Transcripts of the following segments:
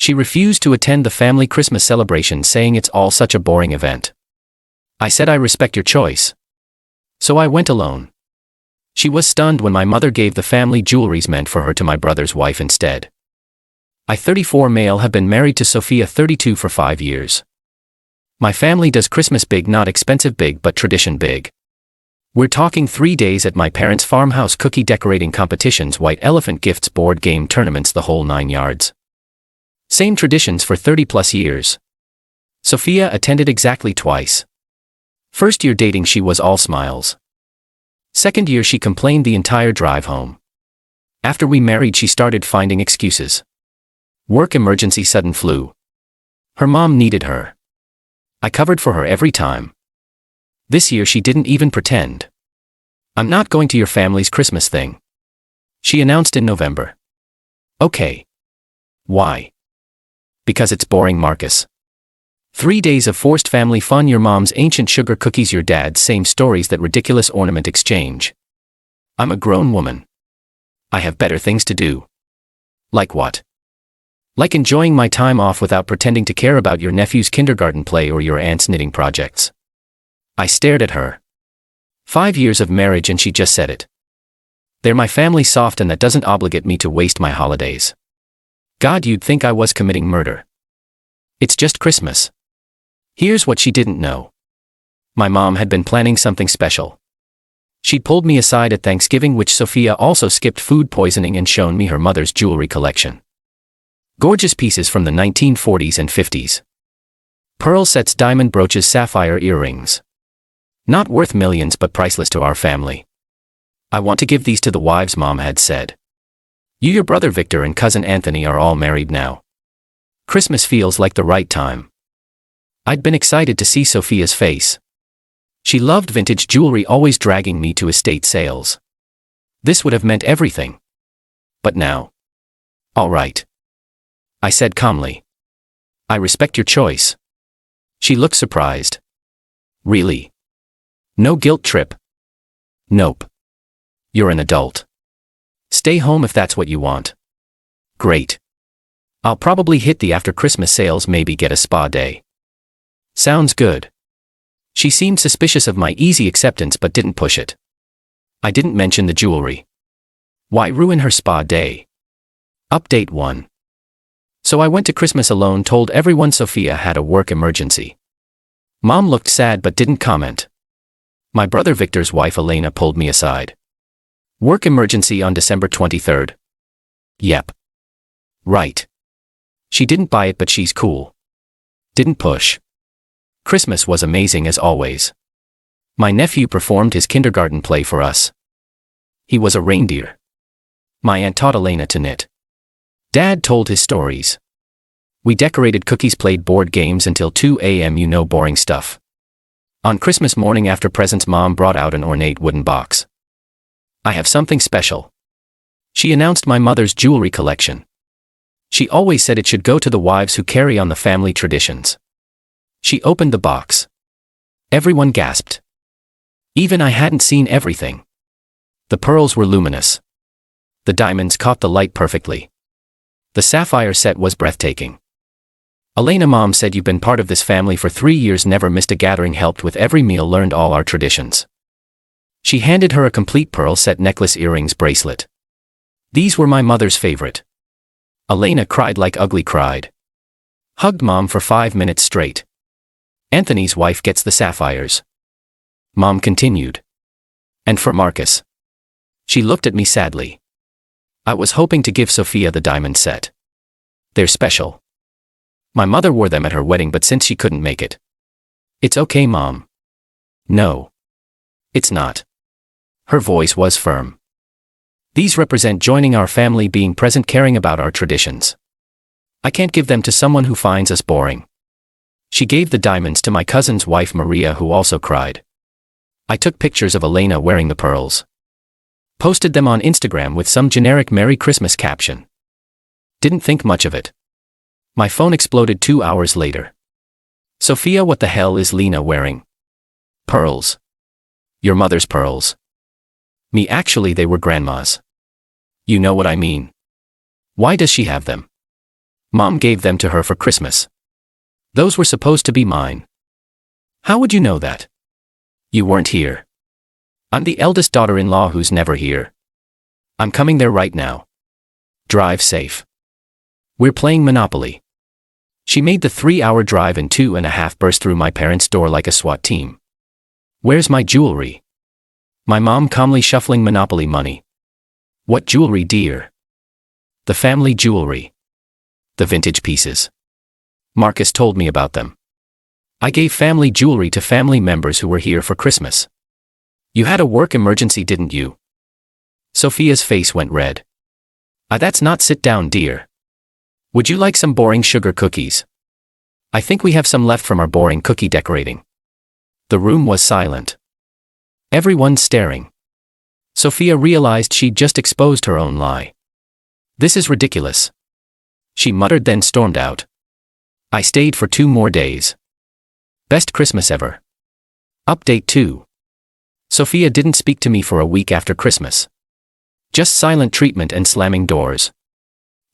She refused to attend the family Christmas celebration, saying it's all such a boring event. I said I respect your choice. So I went alone. She was stunned when my mother gave the family jewelries meant for her to my brother's wife instead. I, 34 male, have been married to Sophia, 32, for 5 years. My family does Christmas big, not expensive big, but tradition big. We're talking 3 days at my parents' farmhouse, cookie decorating competitions, white elephant gifts, board game tournaments, the whole 9 yards. Same traditions for 30 plus years. Sophia attended exactly twice. First year dating, she was all smiles. Second year, she complained the entire drive home. After we married, she started finding excuses. Work emergency, sudden flu. Her mom needed her. I covered for her every time. This year she didn't even pretend. I'm not going to your family's Christmas thing, she announced in November. Okay. Why? Because it's boring, Marcus. 3 days of forced family fun, your mom's ancient sugar cookies, your dad's same stories, that ridiculous ornament exchange. I'm a grown woman. I have better things to do. Like what? Like enjoying my time off without pretending to care about your nephew's kindergarten play or your aunt's knitting projects. I stared at her. 5 years of marriage and she just said it. They're my family, soft, and that doesn't obligate me to waste my holidays. God, you'd think I was committing murder. It's just Christmas. Here's what she didn't know. My mom had been planning something special. She'd pulled me aside at Thanksgiving, which Sophia also skipped food poisoning, and shown me her mother's jewelry collection. Gorgeous pieces from the 1940s and 50s. Pearl sets, diamond brooches, sapphire earrings. Not worth millions, but priceless to our family. I want to give these to the wives, Mom had said. You, your brother Victor, and cousin Anthony are all married now. Christmas feels like the right time. I'd been excited to see Sophia's face. She loved vintage jewelry, always dragging me to estate sales. This would have meant everything. But now. All right, I said calmly. I respect your choice. She looked surprised. Really? No guilt trip? Nope. You're an adult. Stay home if that's what you want. Great. I'll probably hit the after Christmas sales, maybe get a spa day. Sounds good. She seemed suspicious of my easy acceptance but didn't push it. I didn't mention the jewelry. Why ruin her spa day? Update 1. So I went to Christmas alone, told everyone Sophia had a work emergency. Mom looked sad but didn't comment. My brother Victor's wife Elena pulled me aside. Work emergency on December 23rd. Yep. Right. She didn't buy it, but she's cool. Didn't push. Christmas was amazing as always. My nephew performed his kindergarten play for us. He was a reindeer. My aunt taught Elena to knit. Dad told his stories. We decorated cookies, played board games until 2 a.m. You know, boring stuff. On Christmas morning after presents, Mom brought out an ornate wooden box. I have something special. She announced my mother's jewelry collection. She always said it should go to the wives who carry on the family traditions. She opened the box. Everyone gasped. Even I hadn't seen everything. The pearls were luminous. The diamonds caught the light perfectly. The sapphire set was breathtaking. Elena, Mom said, you've been part of this family for 3 years, never missed a gathering, helped with every meal, learned all our traditions. She handed her a complete pearl set, necklace, earrings, bracelet. These were my mother's favorite. Elena cried like ugly cried. Hugged Mom for 5 minutes straight. Anthony's wife gets the sapphires. Mom continued. And for Marcus. She looked at me sadly. I was hoping to give Sophia the diamond set. They're special. My mother wore them at her wedding, but since she couldn't make it. It's okay, Mom. No. It's not. Her voice was firm. These represent joining our family, being present, caring about our traditions. I can't give them to someone who finds us boring. She gave the diamonds to my cousin's wife Maria, who also cried. I took pictures of Elena wearing the pearls. Posted them on Instagram with some generic Merry Christmas caption. Didn't think much of it. My phone exploded 2 hours later. Sophia, what the hell is Lena wearing? Pearls. Your mother's pearls. Me, actually they were grandma's. You know what I mean. Why does she have them? Mom gave them to her for Christmas. Those were supposed to be mine. How would you know that? You weren't here. I'm the eldest daughter-in-law who's never here. I'm coming there right now. Drive safe. We're playing Monopoly. She made the 3-hour drive in 2.5 bursts through my parents' door like a SWAT team. Where's my jewelry? My mom calmly shuffling Monopoly money. What jewelry, dear? The family jewelry. The vintage pieces. Marcus told me about them. I gave family jewelry to family members who were here for Christmas. You had a work emergency, didn't you? Sophia's face went red. That's not. Sit down, dear. Would you like some boring sugar cookies? I think we have some left from our boring cookie decorating. The room was silent. Everyone staring. Sophia realized she'd just exposed her own lie. This is ridiculous. She muttered, then stormed out. I stayed for 2 more days. Best Christmas ever. Update 2. Sophia didn't speak to me for a week after Christmas. Just silent treatment and slamming doors.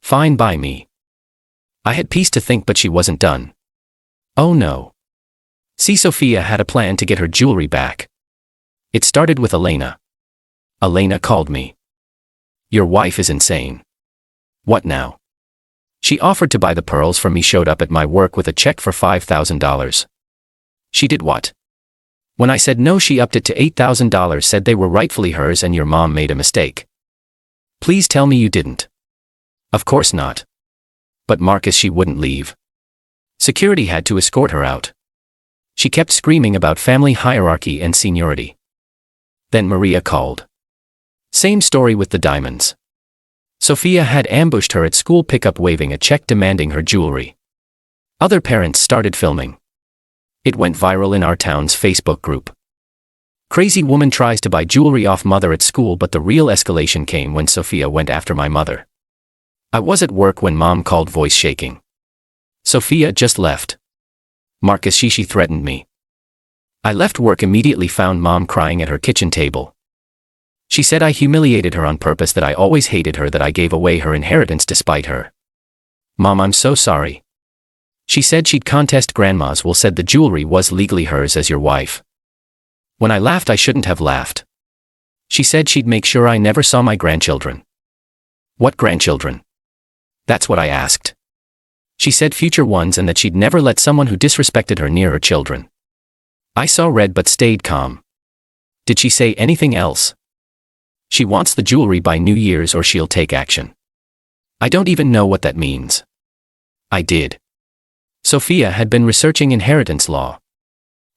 Fine by me. I had peace to think, but she wasn't done. Oh no. See, Sophia had a plan to get her jewelry back. It started with Elena. Elena called me. Your wife is insane. What now? She offered to buy the pearls for me, showed up at my work with a check for $5,000. She did what? When I said no, she upped it to $8,000, said they were rightfully hers and your mom made a mistake. Please tell me you didn't. Of course not. But Marcus, she wouldn't leave. Security had to escort her out. She kept screaming about family hierarchy and seniority. Then Maria called. Same story with the diamonds. Sophia had ambushed her at school pickup, waving a check demanding her jewelry. Other parents started filming. It went viral in our town's Facebook group. Crazy woman tries to buy jewelry off mother at school, but the real escalation came when Sophia went after my mother. I was at work when mom called, voice shaking. Sophia just left. Marcus, she threatened me. I left work immediately, found mom crying at her kitchen table. She said I humiliated her on purpose, that I always hated her, that I gave away her inheritance despite her. Mom, I'm so sorry. She said she'd contest grandma's will, said the jewelry was legally hers as your wife. When I laughed, I shouldn't have laughed. She said she'd make sure I never saw my grandchildren. What grandchildren? That's what I asked. She said future ones, and that she'd never let someone who disrespected her near her children. I saw red but stayed calm. Did she say anything else? She wants the jewelry by New Year's or she'll take action. I don't even know what that means. I did. Sophia had been researching inheritance law.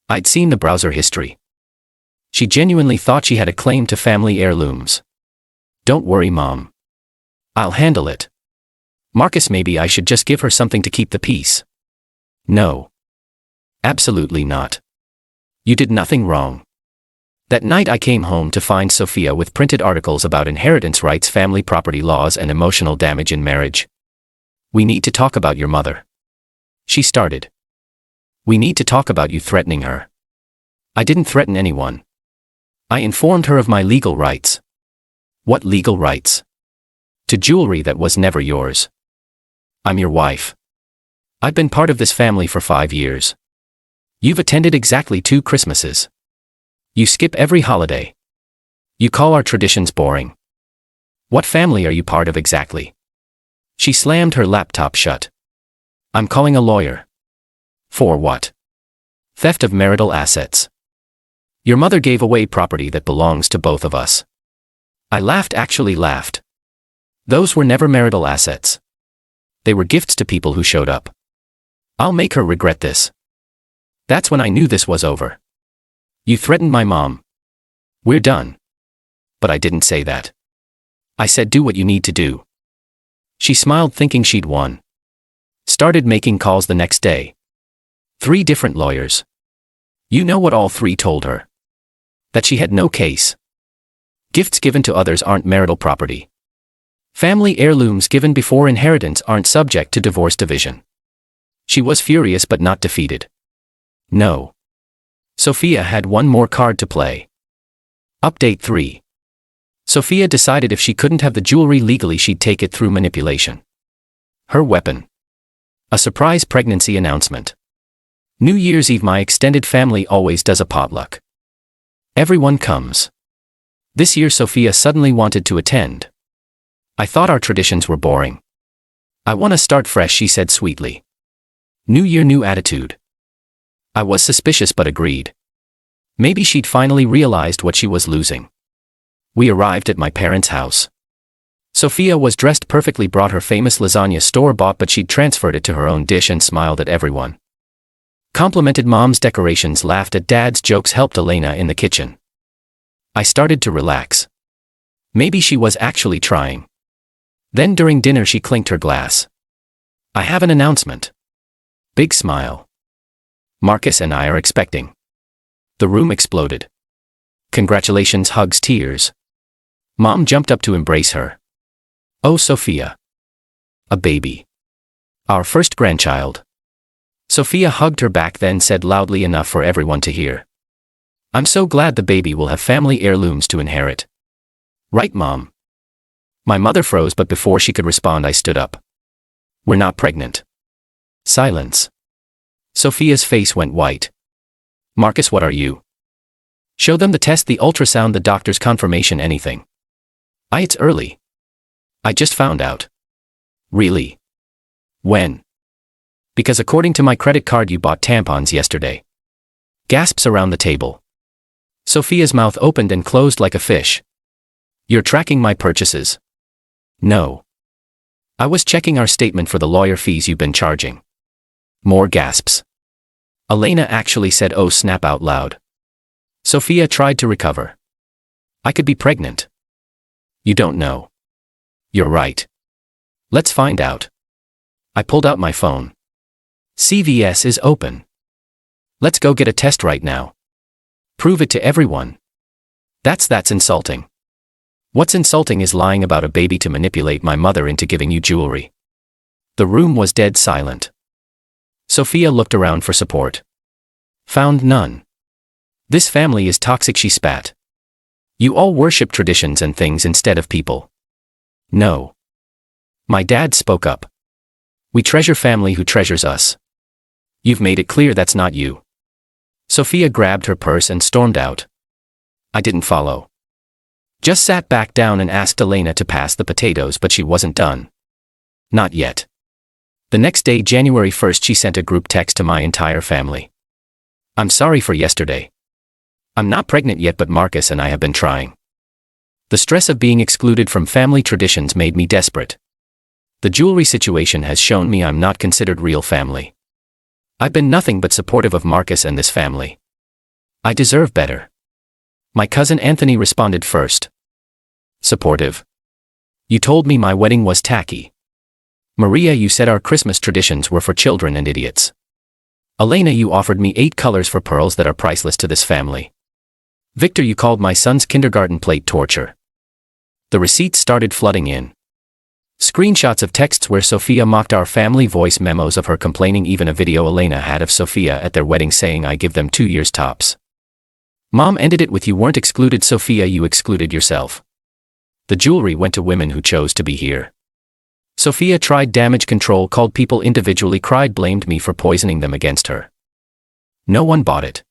I'd seen the browser history. She genuinely thought she had a claim to family heirlooms. Don't worry, Mom. I'll handle it. Marcus, maybe I should just give her something to keep the peace. No. Absolutely not. You did nothing wrong. That night I came home to find Sophia with printed articles about inheritance rights, family property laws, and emotional damage in marriage. We need to talk about your mother. She started. We need to talk about you threatening her. I didn't threaten anyone. I informed her of my legal rights. What legal rights? To jewelry that was never yours. I'm your wife. I've been part of this family for 5 years. You've attended exactly 2 Christmases. You skip every holiday. You call our traditions boring. What family are you part of exactly? She slammed her laptop shut. I'm calling a lawyer. For what? Theft of marital assets. Your mother gave away property that belongs to both of us. I laughed, actually laughed. Those were never marital assets. They were gifts to people who showed up. I'll make her regret this. That's when I knew this was over. You threatened my mom. We're done. But I didn't say that. I said do what you need to do. She smiled, thinking she'd won. Started making calls the next day. 3 different lawyers. You know what all 3 told her? That she had no case. Gifts given to others aren't marital property. Family heirlooms given before inheritance aren't subject to divorce division. She was furious but not defeated. No. Sophia had one more card to play. Update 3. Sophia decided if she couldn't have the jewelry legally, she'd take it through manipulation. Her weapon. A surprise pregnancy announcement. New Year's Eve, my extended family always does a potluck. Everyone comes. This year Sophia suddenly wanted to attend. I thought our traditions were boring. I want to start fresh, she said sweetly. New year, new attitude. I was suspicious but agreed. Maybe she'd finally realized what she was losing. We arrived at my parents' house. Sophia was dressed perfectly, brought her famous lasagna store-bought, but she'd transferred it to her own dish and smiled at everyone. Complimented Mom's decorations, laughed at Dad's jokes, helped Elena in the kitchen. I started to relax. Maybe she was actually trying. Then during dinner she clinked her glass. I have an announcement. Big smile. Marcus and I are expecting. The room exploded. Congratulations, hugs, tears. Mom jumped up to embrace her. Oh, Sophia. A baby. Our first grandchild. Sophia hugged her back, then said loudly enough for everyone to hear. I'm so glad the baby will have family heirlooms to inherit. Right, Mom? My mother froze, but before she could respond I stood up. We're not pregnant. Silence. Sophia's face went white. Marcus, what are you? Show them the test, the ultrasound, the doctor's confirmation, anything. It's early. I just found out. Really? When? Because according to my credit card you bought tampons yesterday. Gasps around the table. Sophia's mouth opened and closed like a fish. You're tracking my purchases? No. I was checking our statement for the lawyer fees you've been charging. More gasps. Elena actually said oh snap out loud. Sophia tried to recover. I could be pregnant. You don't know. You're right. Let's find out. I pulled out my phone. CVS is open. Let's go get a test right now. Prove it to everyone. That's insulting. What's insulting is lying about a baby to manipulate my mother into giving you jewelry. The room was dead silent. Sophia looked around for support. Found none. This family is toxic, she spat. You all worship traditions and things instead of people. No. My dad spoke up. We treasure family who treasures us. You've made it clear that's not you. Sophia grabbed her purse and stormed out. I didn't follow. Just sat back down and asked Elena to pass the potatoes, but she wasn't done. Not yet. The next day, January 1st, she sent a group text to my entire family. I'm sorry for yesterday. I'm not pregnant yet, but Marcus and I have been trying. The stress of being excluded from family traditions made me desperate. The jewelry situation has shown me I'm not considered real family. I've been nothing but supportive of Marcus and this family. I deserve better. My cousin Anthony responded first. Supportive? You told me my wedding was tacky. Maria, you said our Christmas traditions were for children and idiots. Elena, you offered me 8 colors for pearls that are priceless to this family. Victor, you called my son's kindergarten plate torture. The receipts started flooding in. Screenshots of texts where Sophia mocked our family, voice memos of her complaining, even a video Elena had of Sophia at their wedding saying I give them 2 years tops. Mom ended it with you weren't excluded, Sophia, you excluded yourself. The jewelry went to women who chose to be here. Sophia tried damage control, called people individually, cried, blamed me for poisoning them against her. No one bought it.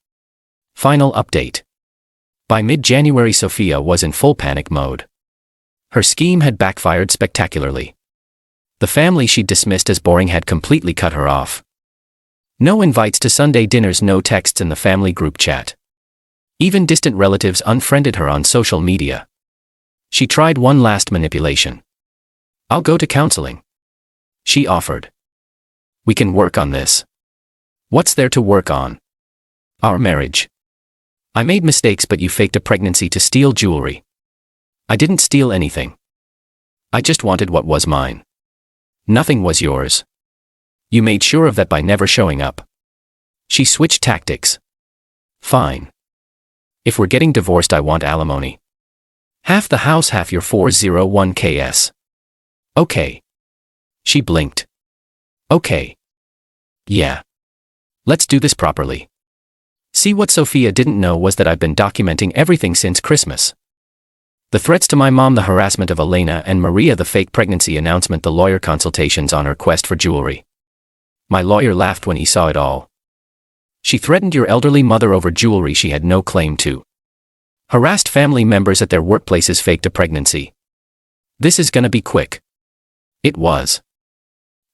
Final update. By mid-January, Sophia was in full panic mode. Her scheme had backfired spectacularly. The family she'd dismissed as boring had completely cut her off. No invites to Sunday dinners, no texts in the family group chat. Even distant relatives unfriended her on social media. She tried one last manipulation. I'll go to counseling. She offered. We can work on this. What's there to work on? Our marriage. I made mistakes, but you faked a pregnancy to steal jewelry. I didn't steal anything. I just wanted what was mine. Nothing was yours. You made sure of that by never showing up. She switched tactics. Fine. If we're getting divorced, I want alimony. Half the house, half your 401ks. Okay. She blinked. Okay. Yeah. Let's do this properly. See, what Sophia didn't know was that I've been documenting everything since Christmas. The threats to my mom, the harassment of Elena and Maria, the fake pregnancy announcement, the lawyer consultations on her quest for jewelry. My lawyer laughed when he saw it all. She threatened your elderly mother over jewelry she had no claim to. Harassed family members at their workplaces, faked a pregnancy. This is gonna be quick. It was.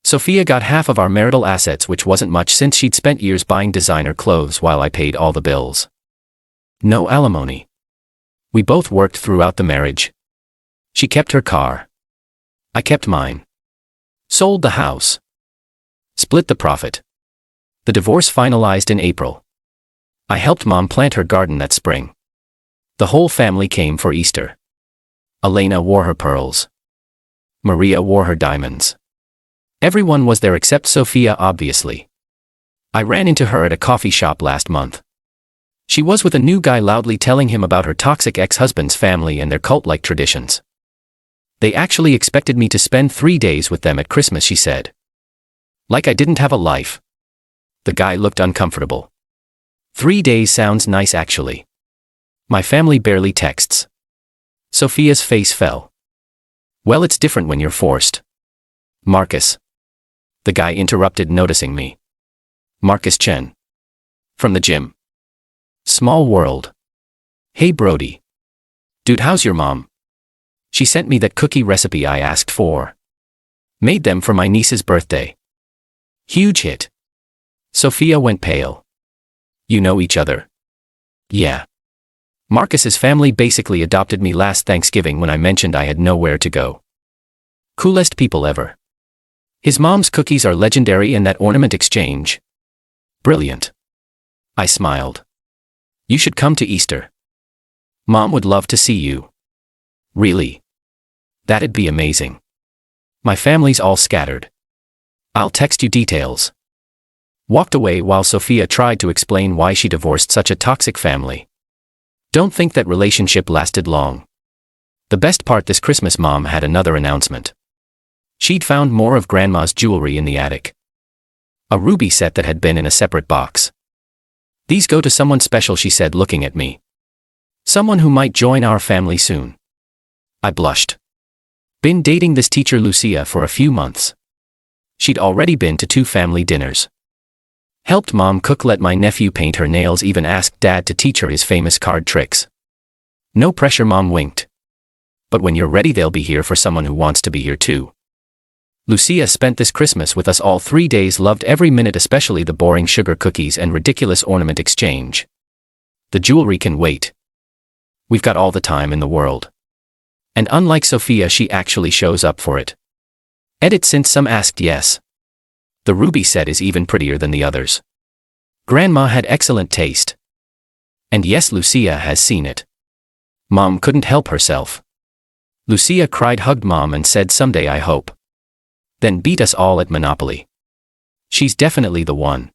Sophia got half of our marital assets, which wasn't much since she'd spent years buying designer clothes while I paid all the bills. No alimony. We both worked throughout the marriage. She kept her car. I kept mine. Sold the house. Split the profit. The divorce finalized in April. I helped Mom plant her garden that spring. The whole family came for Easter. Elena wore her pearls. Maria wore her diamonds. Everyone was there except Sophia, obviously. I ran into her at a coffee shop last month. She was with a new guy, loudly telling him about her toxic ex-husband's family and their cult-like traditions. They actually expected me to spend 3 days with them at Christmas, she said. Like I didn't have a life. The guy looked uncomfortable. 3 days sounds nice, actually. My family barely texts. Sophia's face fell. Well, it's different when you're forced. Marcus. The guy interrupted, noticing me. Marcus Chen. From the gym. Small world. Hey Brody. Dude, how's your mom? She sent me that cookie recipe I asked for. Made them for my niece's birthday. Huge hit. Sophia went pale. You know each other? Yeah. Marcus's family basically adopted me last Thanksgiving when I mentioned I had nowhere to go. Coolest people ever. His mom's cookies are legendary, and that ornament exchange. Brilliant. I smiled. You should come to Easter. Mom would love to see you. Really? That'd be amazing. My family's all scattered. I'll text you details. Walked away while Sophia tried to explain why she divorced such a toxic family. Don't think that relationship lasted long. The best part, this Christmas Mom had another announcement. She'd found more of Grandma's jewelry in the attic. A ruby set that had been in a separate box. These go to someone special, she said, looking at me. Someone who might join our family soon. I blushed. Been dating this teacher Lucia for a few months. She'd already been to 2 family dinners. Helped Mom cook, let my nephew paint her nails, even asked Dad to teach her his famous card tricks. No pressure, Mom winked. But when you're ready, they'll be here for someone who wants to be here too. Lucia spent this Christmas with us all 3 days, loved every minute, especially the boring sugar cookies and ridiculous ornament exchange. The jewelry can wait. We've got all the time in the world. And unlike Sophia, she actually shows up for it. Edit, since some asked, yes. The ruby set is even prettier than the others. Grandma had excellent taste. And yes, Lucia has seen it. Mom couldn't help herself. Lucia cried, hugged Mom, and said, someday I hope. Then beat us all at Monopoly. She's definitely the one.